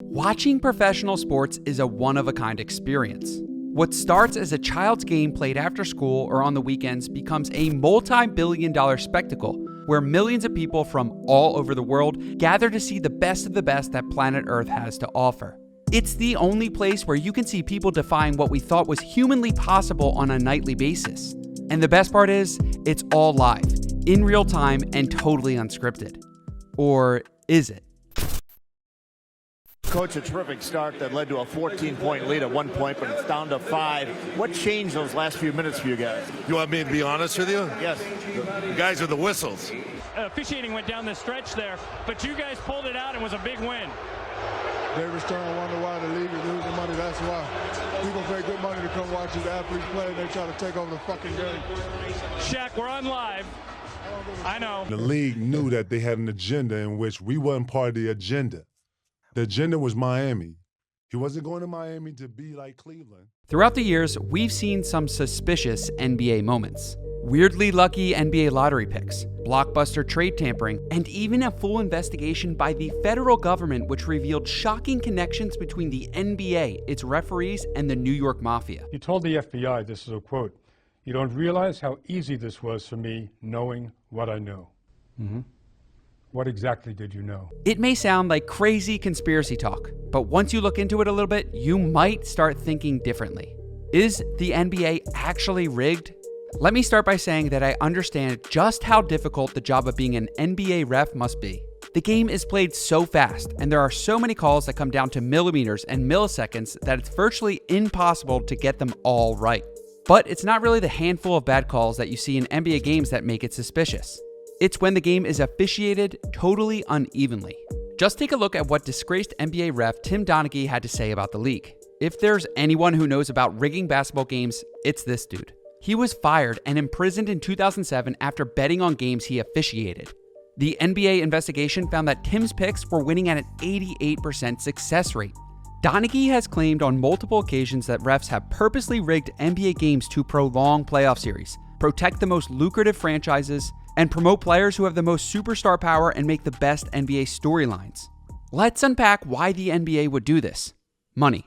Watching professional sports is a one-of-a-kind experience. What starts as a child's game played after school or on the weekends becomes a multi-billion-dollar spectacle where millions of people from all over the world gather to see the best of the best that planet Earth has to offer. It's the only place where you can see people defying what we thought was humanly possible on a nightly basis. And the best part is, it's all live, in real time, and totally unscripted. Or is it? Coach, a terrific start that led to a 14-point lead at one point, but it's down to 5. What changed those last few minutes for you guys? You want me to be honest with you? Yes. The guys with the whistles. Officiating went down the stretch there, but you guys pulled it out and was a big win. David Stern wonder why the league is losing money. That's why. People pay good money to come watch these athletes play, and they try to take over the fucking game. Shaq, we're on live. I know. The league knew that they had an agenda in which we weren't part of the agenda. The agenda was Miami. He wasn't going to Miami to be like Cleveland. Throughout the years, we've seen some suspicious NBA moments. Weirdly lucky NBA lottery picks, blockbuster trade tampering, and even a full investigation by the federal government which revealed shocking connections between the NBA, its referees, and the New York Mafia. You told the FBI, this is a quote, "You don't realize how easy this was for me knowing what I know." Mm-hmm. What exactly did you know? It may sound like crazy conspiracy talk, but once you look into it a little bit, you might start thinking differently. Is the NBA actually rigged? Let me start by saying that I understand just how difficult the job of being an NBA ref must be. The game is played so fast, and there are so many calls that come down to millimeters and milliseconds that it's virtually impossible to get them all right. But it's not really the handful of bad calls that you see in NBA games that make it suspicious. It's when the game is officiated totally unevenly. Just take a look at what disgraced NBA ref Tim Donaghy had to say about the league. If there's anyone who knows about rigging basketball games, it's this dude. He was fired and imprisoned in 2007 after betting on games he officiated. The NBA investigation found that Tim's picks were winning at an 88% success rate. Donaghy has claimed on multiple occasions that refs have purposely rigged NBA games to prolong playoff series, protect the most lucrative franchises, and promote players who have the most superstar power and make the best NBA storylines. Let's unpack why the NBA would do this. Money.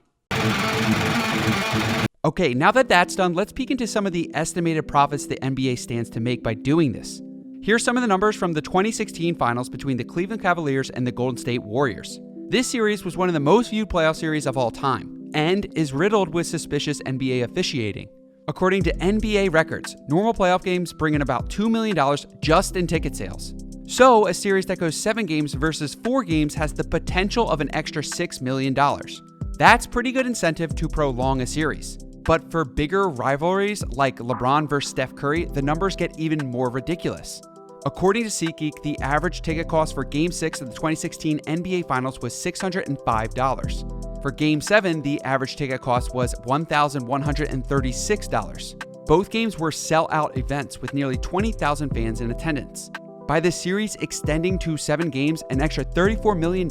Okay, now that that's done, let's peek into some of the estimated profits the NBA stands to make by doing this. Here's some of the numbers from the 2016 finals between the Cleveland Cavaliers and the Golden State Warriors. This series was one of the most viewed playoff series of all time, and is riddled with suspicious NBA officiating. According to NBA records, normal playoff games bring in about $2 million just in ticket sales. So, a series that goes 7 games versus 4 games has the potential of an extra $6 million. That's pretty good incentive to prolong a series. But for bigger rivalries like LeBron versus Steph Curry, the numbers get even more ridiculous. According to SeatGeek, the average ticket cost for Game 6 of the 2016 NBA Finals was $605. For Game 7, the average ticket cost was $1,136. Both games were sell-out events with nearly 20,000 fans in attendance. By the series extending to 7 games, an extra $34 million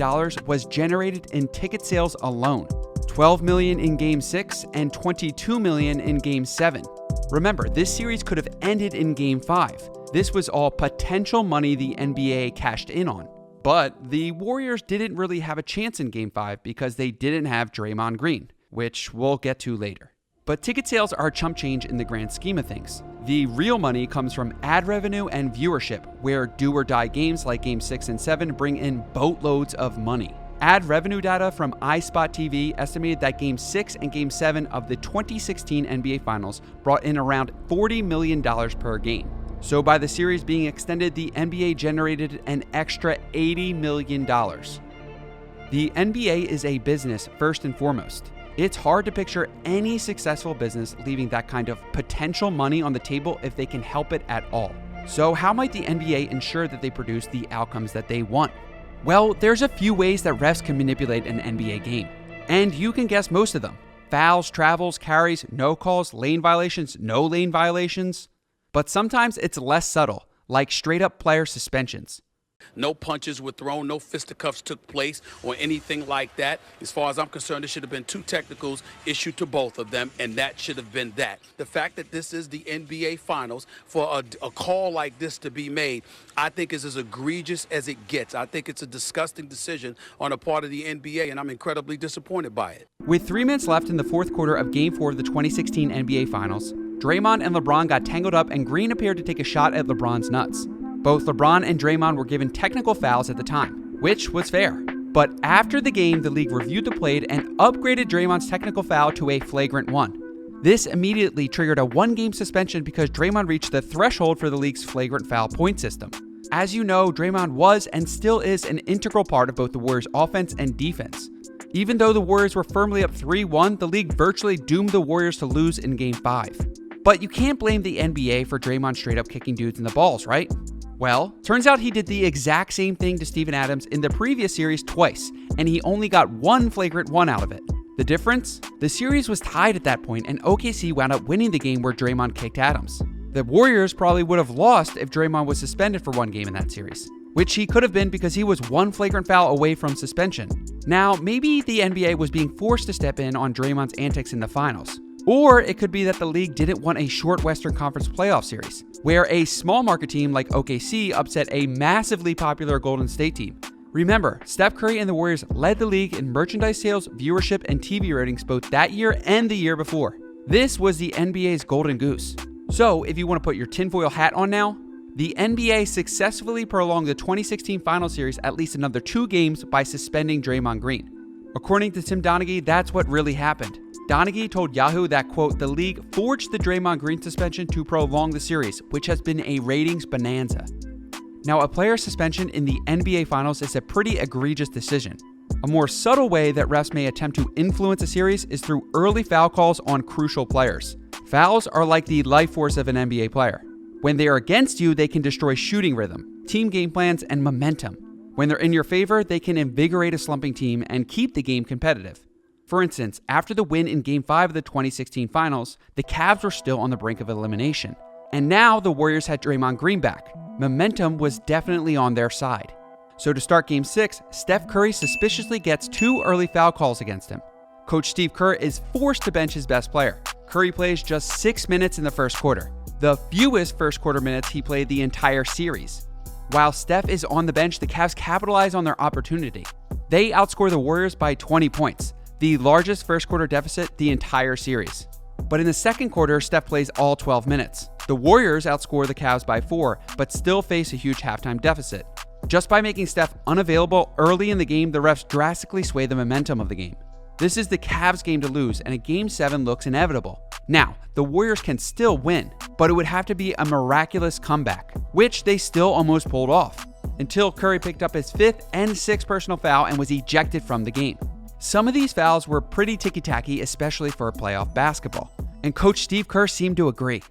was generated in ticket sales alone. $12 million in Game 6 and $22 million in Game 7. Remember, this series could have ended in Game 5. This was all potential money the NBA cashed in on. But the Warriors didn't really have a chance in Game 5 because they didn't have Draymond Green, which we'll get to later. But ticket sales are chump change in the grand scheme of things. The real money comes from ad revenue and viewership, where do-or-die games like Game 6 and 7 bring in boatloads of money. Ad revenue data from iSpot TV estimated that Game 6 and Game 7 of the 2016 NBA Finals brought in around $40 million per game. So by the series being extended, the NBA generated an extra $80 million. The NBA is a business first and foremost. It's hard to picture any successful business leaving that kind of potential money on the table if they can help it at all. So how might the NBA ensure that they produce the outcomes that they want? Well, there's a few ways that refs can manipulate an NBA game, and you can guess most of them. Fouls, travels, carries, no calls, lane violations, no lane violations. But sometimes it's less subtle, like straight-up player suspensions. No punches were thrown, no fisticuffs took place or anything like that. As far as I'm concerned, there should have been 2 technicals issued to both of them, and that should have been that. The fact that this is the NBA Finals, for a call like this to be made, I think is as egregious as it gets. I think it's a disgusting decision on the part of the NBA, and I'm incredibly disappointed by it. With 3 minutes left in the fourth quarter of Game 4 of the 2016 NBA Finals, Draymond and LeBron got tangled up and Green appeared to take a shot at LeBron's nuts. Both LeBron and Draymond were given technical fouls at the time, which was fair. But after the game, the league reviewed the play and upgraded Draymond's technical foul to a flagrant one. This immediately triggered a 1-game suspension because Draymond reached the threshold for the league's flagrant foul point system. As you know, Draymond was and still is an integral part of both the Warriors' offense and defense. Even though the Warriors were firmly up 3-1, the league virtually doomed the Warriors to lose in Game 5. But you can't blame the NBA for Draymond straight up kicking dudes in the balls, right? Well, turns out he did the exact same thing to Steven Adams in the previous series twice, and he only got 1 flagrant one out of it. The difference? The series was tied at that point, and OKC wound up winning the game where Draymond kicked Adams. The Warriors probably would have lost if Draymond was suspended for 1 game in that series, which he could have been because he was 1 flagrant foul away from suspension. Now, maybe the NBA was being forced to step in on Draymond's antics in the finals. Or it could be that the league didn't want a short Western Conference playoff series, where a small market team like OKC upset a massively popular Golden State team. Remember, Steph Curry and the Warriors led the league in merchandise sales, viewership, and TV ratings both that year and the year before. This was the NBA's golden goose. So, if you want to put your tinfoil hat on now, the NBA successfully prolonged the 2016 Final Series at least another 2 games by suspending Draymond Green. According to Tim Donaghy, that's what really happened. Donaghy told Yahoo that, quote, the league forged the Draymond Green suspension to prolong the series, which has been a ratings bonanza. Now, a player suspension in the NBA Finals is a pretty egregious decision. A more subtle way that refs may attempt to influence a series is through early foul calls on crucial players. Fouls are like the life force of an NBA player. When they are against you, they can destroy shooting rhythm, team game plans, and momentum. When they're in your favor, they can invigorate a slumping team and keep the game competitive. For instance, after the win in Game 5 of the 2016 Finals, the Cavs were still on the brink of elimination. And now the Warriors had Draymond Green back. Momentum was definitely on their side. So to start Game 6, Steph Curry suspiciously gets 2 early foul calls against him. Coach Steve Kerr is forced to bench his best player. Curry plays just 6 minutes in the first quarter, the fewest first quarter minutes he played the entire series. While Steph is on the bench, the Cavs capitalize on their opportunity. They outscore the Warriors by 20 points, the largest first quarter deficit the entire series. But in the second quarter, Steph plays all 12 minutes. The Warriors outscore the Cavs by 4, but still face a huge halftime deficit. Just by making Steph unavailable early in the game, the refs drastically sway the momentum of the game. This is the Cavs' game to lose, and a Game 7 looks inevitable. Now, the Warriors can still win, but it would have to be a miraculous comeback, which they still almost pulled off, until Curry picked up his 5th and 6th personal foul and was ejected from the game. Some of these fouls were pretty ticky-tacky, especially for playoff basketball, and Coach Steve Kerr seemed to agree.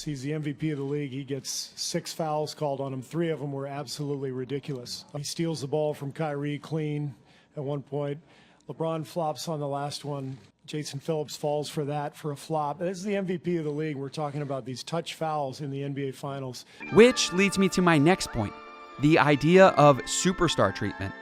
He's the MVP of the league. He gets 6 fouls called on him. 3 of them were absolutely ridiculous. He steals the ball from Kyrie clean at one point. LeBron flops on the last one. Jason Phillips falls for that for a flop. This is the MVP of the league. We're talking about these touch fouls in the NBA Finals. Which leads me to my next point, the idea of superstar treatment.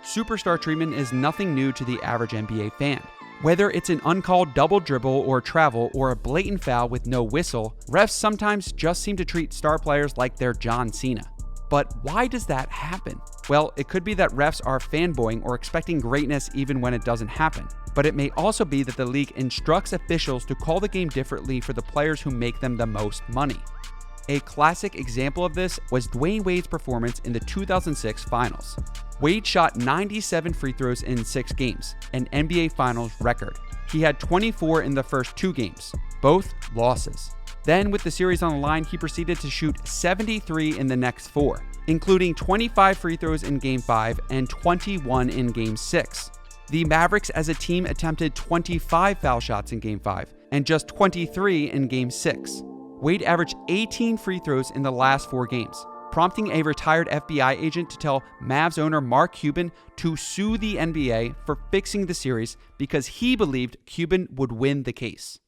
Superstar treatment is nothing new to the average NBA fan. Whether it's an uncalled double dribble or travel or a blatant foul with no whistle, refs sometimes just seem to treat star players like they're John Cena. But why does that happen? Well, it could be that refs are fanboying or expecting greatness even when it doesn't happen. But it may also be that the league instructs officials to call the game differently for the players who make them the most money. A classic example of this was Dwayne Wade's performance in the 2006 Finals. Wade shot 97 free throws in 6 games, an NBA Finals record. He had 24 in the first 2 games, both losses. Then, with the series on the line, he proceeded to shoot 73 in the next 4, including 25 free throws in Game 5 and 21 in Game 6. The Mavericks as a team attempted 25 foul shots in Game 5 and just 23 in Game 6. Wade averaged 18 free throws in the last 4 games, prompting a retired FBI agent to tell Mavs owner Mark Cuban to sue the NBA for fixing the series because he believed Cuban would win the case.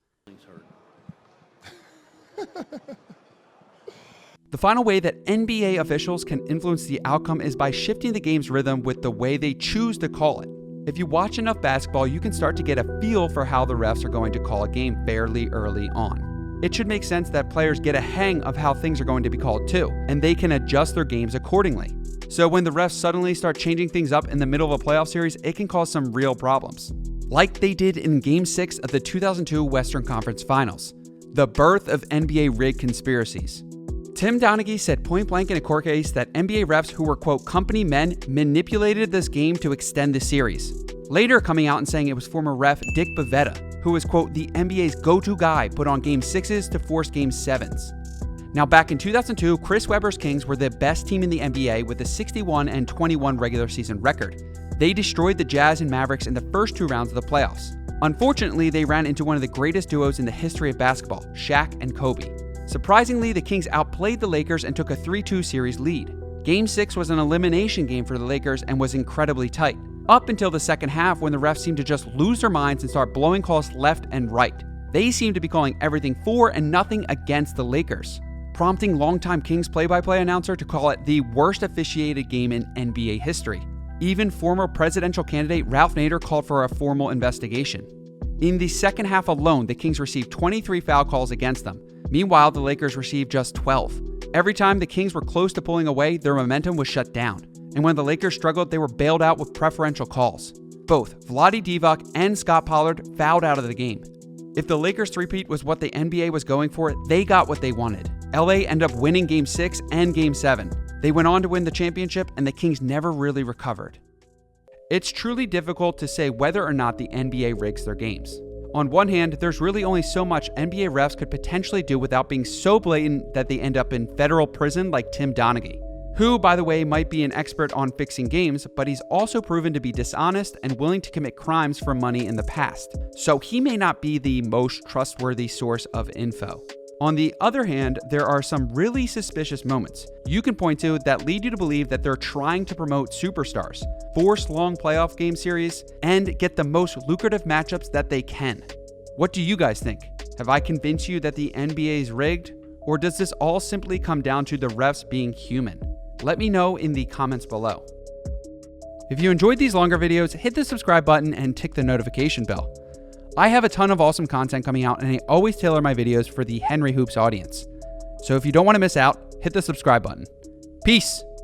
The final way that NBA officials can influence the outcome is by shifting the game's rhythm with the way they choose to call it. If you watch enough basketball, you can start to get a feel for how the refs are going to call a game fairly early on. It should make sense that players get a hang of how things are going to be called too, and they can adjust their games accordingly. So when the refs suddenly start changing things up in the middle of a playoff series, it can cause some real problems. Like they did in Game 6 of the 2002 Western Conference Finals, the birth of NBA rig conspiracies. Tim Donaghy said point blank in a court case that NBA refs who were, quote, company men manipulated this game to extend the series. Later coming out and saying it was former ref Dick Bavetta, who was, quote, the NBA's go-to guy put on Game 6s to force Game 7s. Now back in 2002, Chris Webber's Kings were the best team in the NBA with a 61-21 regular season record. They destroyed the Jazz and Mavericks in the first 2 rounds of the playoffs. Unfortunately, they ran into one of the greatest duos in the history of basketball, Shaq and Kobe. Surprisingly, the Kings outplayed the Lakers and took a 3-2 series lead. Game 6 was an elimination game for the Lakers and was incredibly tight, up until the second half when the refs seemed to just lose their minds and start blowing calls left and right. They seemed to be calling everything for and nothing against the Lakers, prompting longtime Kings play-by-play announcer to call it the worst officiated game in NBA history. Even former presidential candidate Ralph Nader called for a formal investigation. In the second half alone, the Kings received 23 foul calls against them. Meanwhile, the Lakers received just 12. Every time the Kings were close to pulling away, their momentum was shut down. And when the Lakers struggled, they were bailed out with preferential calls. Both Vlade Divac and Scott Pollard fouled out of the game. If the Lakers three-peat was what the NBA was going for, they got what they wanted. LA ended up winning Game 6 and Game 7. They went on to win the championship, and the Kings never really recovered. It's truly difficult to say whether or not the NBA rigs their games. On one hand, there's really only so much NBA refs could potentially do without being so blatant that they end up in federal prison like Tim Donaghy, who, by the way, might be an expert on fixing games, but he's also proven to be dishonest and willing to commit crimes for money in the past, so he may not be the most trustworthy source of info. On the other hand, there are some really suspicious moments you can point to that lead you to believe that they're trying to promote superstars, force long playoff game series, and get the most lucrative matchups that they can. What do you guys think? Have I convinced you that the NBA is rigged? Or does this all simply come down to the refs being human? Let me know in the comments below. If you enjoyed these longer videos, hit the subscribe button and tick the notification bell. I have a ton of awesome content coming out, and I always tailor my videos for the Henry Hoops audience. So if you don't want to miss out, hit the subscribe button. Peace!